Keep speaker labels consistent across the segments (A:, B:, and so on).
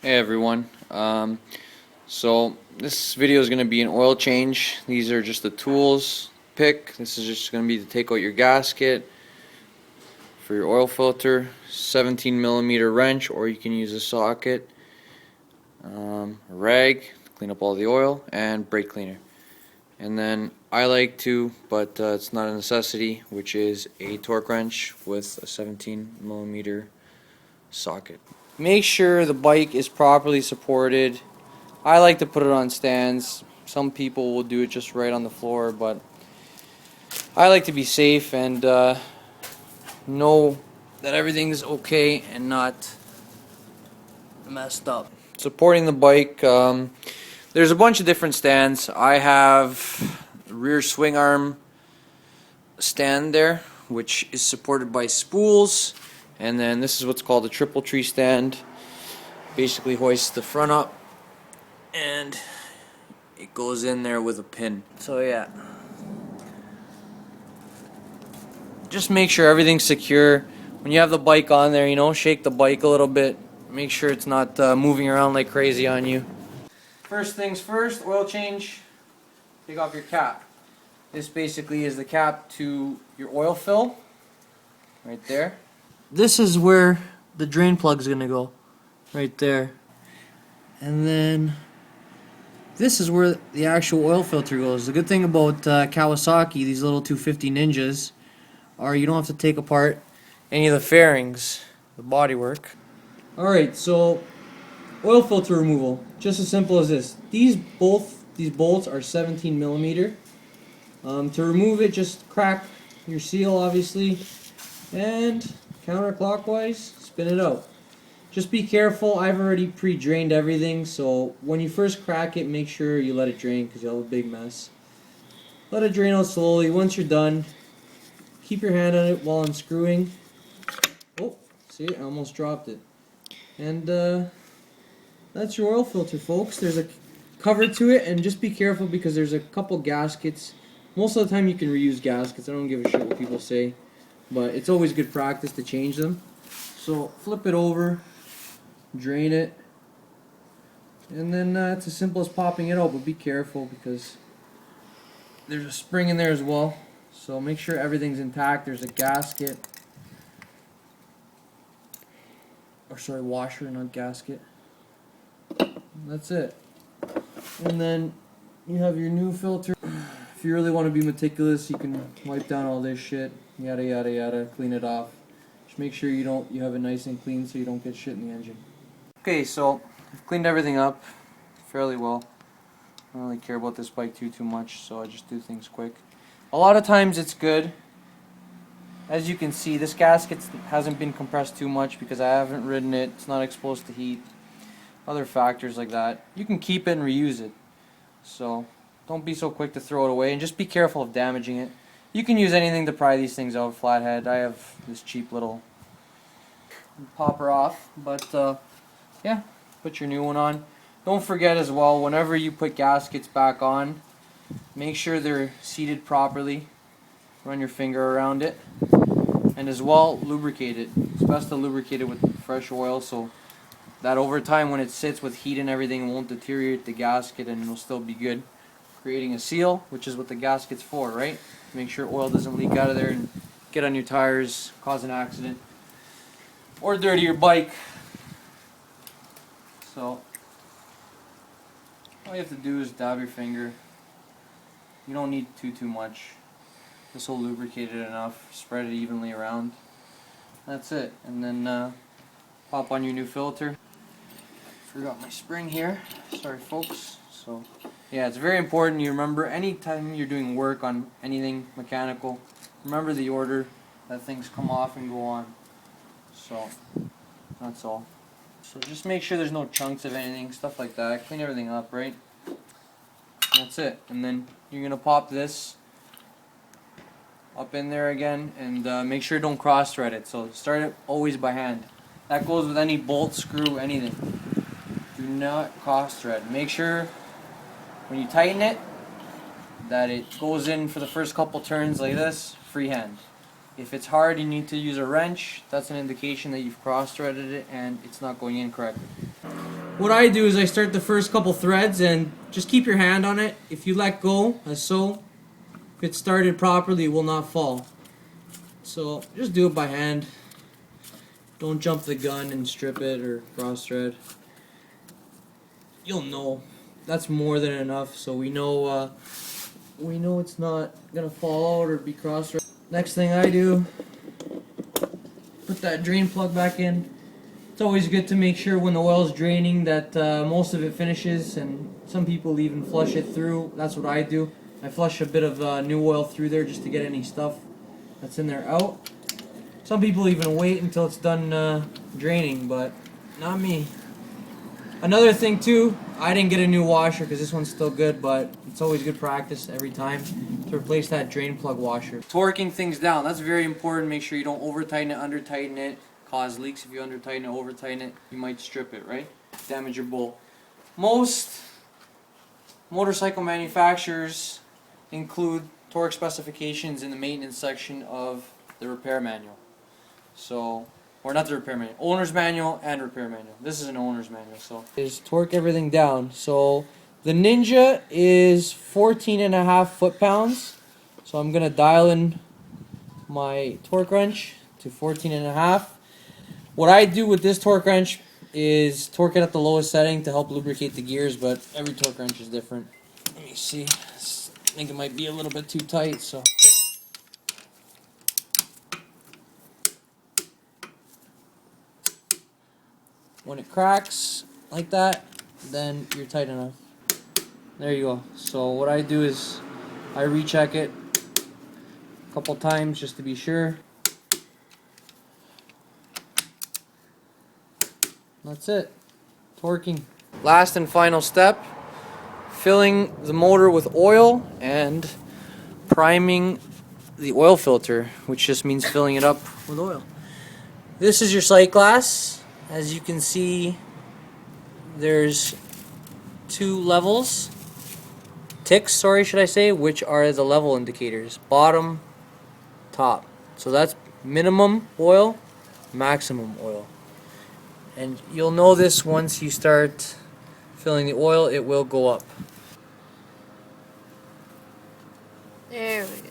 A: Hey everyone. So this video is going to be an oil change. These are just the tools pick. This is just going to be to take out your gasket for your oil filter, 17mm wrench, or you can use a socket, a rag to clean up all the oil, and brake cleaner. And then I like to, but it's not a necessity, which is a torque wrench with a 17mm socket. Make sure the bike is properly supported. I like to put it on stands. Some people will do it just right on the floor, but I like to be safe and know that everything's okay and not messed up. Supporting the bike, there's a bunch of different stands. I have the rear swing arm stand there, which is supported by spools, and then this is what's called a triple tree stand. Basically hoists the front up and it goes in there with a pin. So yeah, just make sure everything's secure. When you have the bike on there, shake the bike a little bit, make sure it's not moving around like crazy on you. First things first, oil change. Take off your cap. This basically is the cap to your oil fill right there. This is where the drain plug is gonna go, right there. And then this is where the actual oil filter goes. The good thing about Kawasaki, these little 250 Ninjas, are you don't have to take apart any of the fairings, the bodywork. Alright, so oil filter removal, just as simple as this. These bolts are 17mm. To remove it, just crack your seal, obviously, and counterclockwise, spin it out. Just be careful. I've already pre-drained everything, so when you first crack it, make sure you let it drain because you'll have a big mess. Let it drain out slowly. Once you're done, keep your hand on it while unscrewing. Oh, see, I almost dropped it. And that's your oil filter, folks. There's a cover to it, and just be careful because there's a couple gaskets. Most of the time you can reuse gaskets. I don't give a shit what people say, but it's always good practice to change them. So flip it over, drain it, and then it's as simple as popping it out, but be careful because there's a spring in there as well, so make sure everything's intact. There's a gasket, or sorry, washer, not gasket. That's it. And then you have your new filter. If you really want to be meticulous, you can wipe down all this shit, yada yada yada, clean it off. Just make sure you have it nice and clean so you don't get shit in the engine. Okay, so I've cleaned everything up fairly well. I don't really care about this bike too much, so I just do things quick. A lot of times it's good. As you can see, this gasket hasn't been compressed too much because I haven't ridden it. It's not exposed to heat. Other factors like that. You can keep it and reuse it. So don't be so quick to throw it away, and just be careful of damaging it. You can use anything to pry these things out, flathead. I have this cheap little popper off, but yeah, put your new one on. Don't forget as well, whenever you put gaskets back on, make sure they're seated properly. Run your finger around it, and as well, lubricate it. It's best to lubricate it with fresh oil so that over time when it sits with heat and everything, it won't deteriorate the gasket and it'll still be good. Creating a seal, which is what the gasket's for, right? Make sure oil doesn't leak out of there and get on your tires, cause an accident, or dirty your bike. So all you have to do is dab your finger. You don't need too much. This will lubricate it enough. Spread it evenly around. That's it. And then pop on your new filter. Forgot my spring here. Sorry folks. So yeah, it's very important you remember anytime you're doing work on anything mechanical, remember the order that things come off and go on. So that's all. So just make sure there's no chunks of anything, stuff like that. Clean everything up, right? That's it. And then you're gonna pop this up in there again, and make sure you don't cross thread it. So start it always by hand. That goes with any bolt, screw, anything. Do not cross thread. Make sure when you tighten it that it goes in for the first couple turns like this, freehand. If it's hard, you need to use a wrench. That's an indication that you've cross-threaded it and it's not going in correctly. what I do is I start the first couple threads and just keep your hand on it. If you let go, as so, if it's started properly, it will not fall. So just do it by hand. Don't jump the gun and strip it or cross thread. You'll know. That's more than enough, so we know it's not gonna fall out or be cross thread. Next thing I do, put that drain plug back in. It's always good to make sure when the oil's draining that most of it finishes, and some people even flush it through. That's what I do. I flush a bit of new oil through there just to get any stuff that's in there out. Some people even wait until it's done draining, but not me. Another thing too, I didn't get a new washer because this one's still good, but it's always good practice every time to replace that drain plug washer. Torquing things down, that's very important. Make sure you don't over tighten it, under tighten it. Cause leaks if you under tighten it, over tighten it. You might strip it, right? Damage your bolt. Most motorcycle manufacturers include torque specifications in the maintenance section of the repair manual. So, or not the repair manual, owner's manual and repair manual. This is an owner's manual, so is torque everything down. So the Ninja is 14.5 foot-pounds. So I'm gonna dial in my torque wrench to 14.5. What I do with this torque wrench is torque it at the lowest setting to help lubricate the gears, but every torque wrench is different. Let me see. I think it might be a little bit too tight, so. When it cracks like that, then you're tight enough. There you go. So what I do is I recheck it a couple times just to be sure. That's it. Torquing. Last and final step, filling the motor with oil and priming the oil filter, which just means filling it up with oil. This is your sight glass. As you can see, there's two levels, ticks, sorry, should I say, which are the level indicators, bottom, top. So that's minimum oil, maximum oil. And you'll know this once you start filling the oil, it will go up.
B: There we go.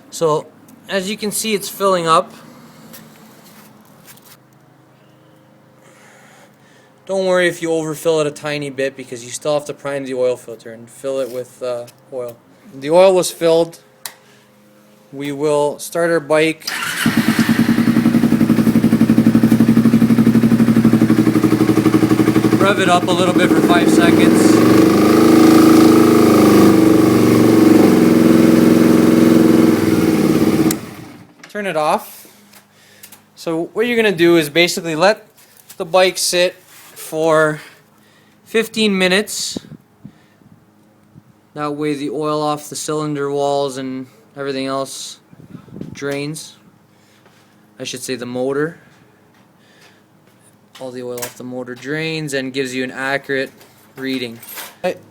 A: So, as you can see, it's filling up. Don't worry if you overfill it a tiny bit, because you still have to prime the oil filter and fill it with oil. The oil was filled. We will start our bike. Rev it up a little bit for 5 seconds. Turn it off. So what you're going to do is basically let the bike sit for 15 minutes. That way the oil off the cylinder walls and everything else drains. I should say the motor. All the oil off the motor drains and gives you an accurate reading.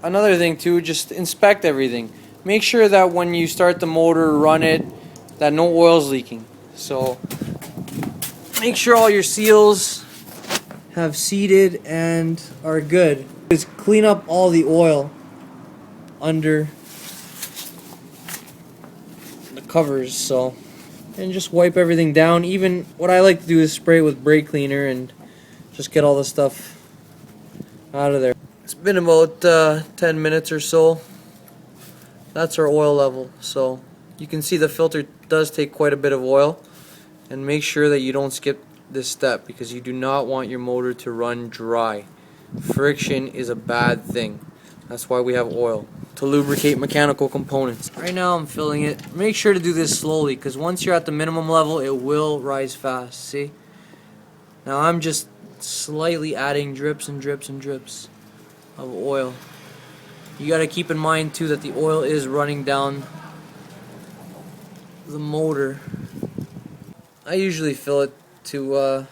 A: Another thing too, just inspect everything. Make sure that when you start the motor, run it, that no oil's leaking. So make sure all your seals have seated and are good. Just clean up all the oil under the covers, so, and just wipe everything down. Even what I like to do is spray with brake cleaner and just get all the stuff out of there. It's been about 10 minutes or so. That's our oil level. So you can see the filter does take quite a bit of oil, and make sure that you don't skip this step because you do not want your motor to run dry. Friction is a bad thing. That's why we have oil, to lubricate mechanical components. Right now I'm filling it. Make sure to do this slowly, because once you're at the minimum level it will rise fast. See? Now I'm just slightly adding drips and drips and drips of oil. You got to keep in mind too that the oil is running down the motor. I usually fill it to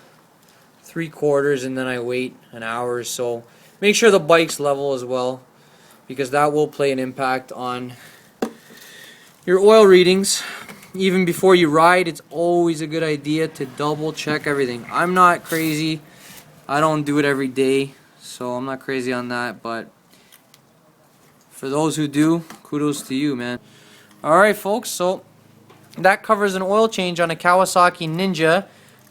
A: 3/4 and then I wait an hour or so. Make sure the bike's level as well, because that will play an impact on your oil readings. Even before you ride, it's always a good idea to double check everything. I'm not crazy. I don't do it every day, so I'm not crazy on that, but for those who do, kudos to you, man. Alright folks, so that covers an oil change on a Kawasaki Ninja.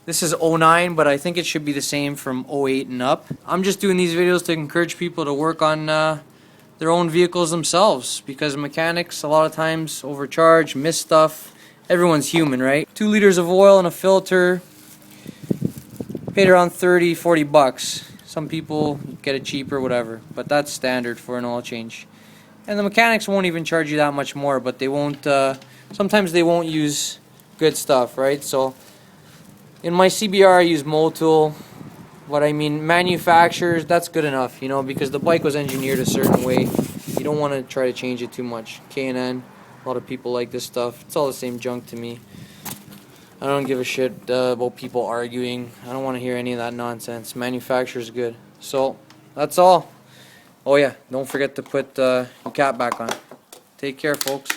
A: This is '09, but I think it should be the same from '08 and up. I'm just doing these videos to encourage people to work on their own vehicles themselves, because mechanics a lot of times overcharge, miss stuff. Everyone's human, right? 2 liters of oil and a filter, paid around 30-40 bucks. Some people get it cheaper, whatever, but that's standard for an oil change. And the mechanics won't even charge you that much more, but they won't, sometimes they won't use good stuff, right? So in my CBR I use Motul, but I mean manufacturers, that's good enough, you know, because the bike was engineered a certain way. You don't want to try to change it too much. K&N, a lot of people like this stuff. It's all the same junk to me. I don't give a shit about people arguing. I don't want to hear any of that nonsense. Manufacturer's good. So that's all. Oh yeah, don't forget to put your cap back on. Take care, folks.